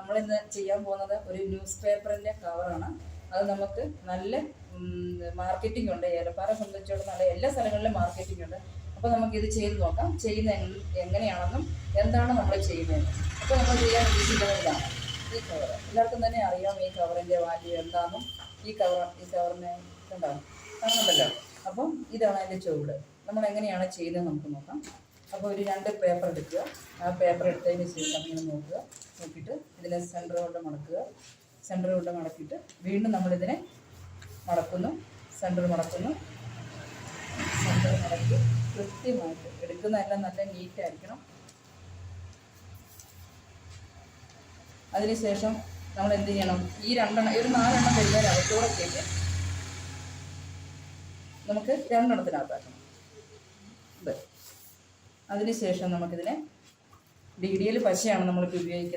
നമ്മളിന്ന് ചെയ്യാൻ പോകുന്നത് ഒരു ന്യൂസ് പേപ്പറിൻ്റെ കവറാണ്. അത് നമുക്ക് നല്ല മാർക്കറ്റിംഗ് ഉണ്ട്. ഏലപ്പാറ സംബന്ധിച്ചോളം നല്ല എല്ലാ സ്ഥലങ്ങളിലും മാർക്കറ്റിംഗ് ഉണ്ട്. അപ്പോൾ നമുക്കിത് ചെയ്ത് നോക്കാം. ചെയ്യുന്ന എങ്ങനെയാണെന്നും എന്താണ് നമ്മൾ ചെയ്യുന്നത്. അപ്പോൾ നമ്മൾ ചെയ്യാൻ ഉദ്ദേശിക്കുന്നത് ഇതാണ്. ഈ കവർ എല്ലാവർക്കും തന്നെ അറിയാം. ഈ കവറിൻ്റെ വാല്യൂ എന്താണെന്നും ഈ കവറിനെ ഉണ്ടാകും കാണുന്നുണ്ടല്ലോ. അപ്പം ഇതാണ് അതിൻ്റെ ചുവട്. നമ്മൾ എങ്ങനെയാണ് ചെയ്യുന്നത് നമുക്ക് നോക്കാം. അപ്പോൾ ഒരു 2 പേപ്പർ എടുക്കുക. ആ പേപ്പർ എടുത്തതിന് ശേഷം ഇങ്ങനെ നോക്കിയിട്ട് ഇതിനെ സെൻറ്റർ കൊണ്ട് മടക്കിയിട്ട് വീണ്ടും നമ്മളിതിനെ മടക്കുന്നു. സെൻറ്റർ മടക്കി കൃത്യമായിട്ട് എടുക്കുന്നതെല്ലാം നല്ല നീറ്റായിരിക്കണം. അതിനുശേഷം നമ്മൾ എന്ത് ചെയ്യണം, ഈ 2 ഒരു 4 വരുന്നതിന് അകത്തൂടെ കേട്ട് നമുക്ക് 2 എണ്ണത്തിനകത്താക്കണം. അതിനുശേഷം നമുക്കിതിനെ DDL പശയാണ് നമ്മളിപ്പോൾ ഉപയോഗിക്കുന്നത്.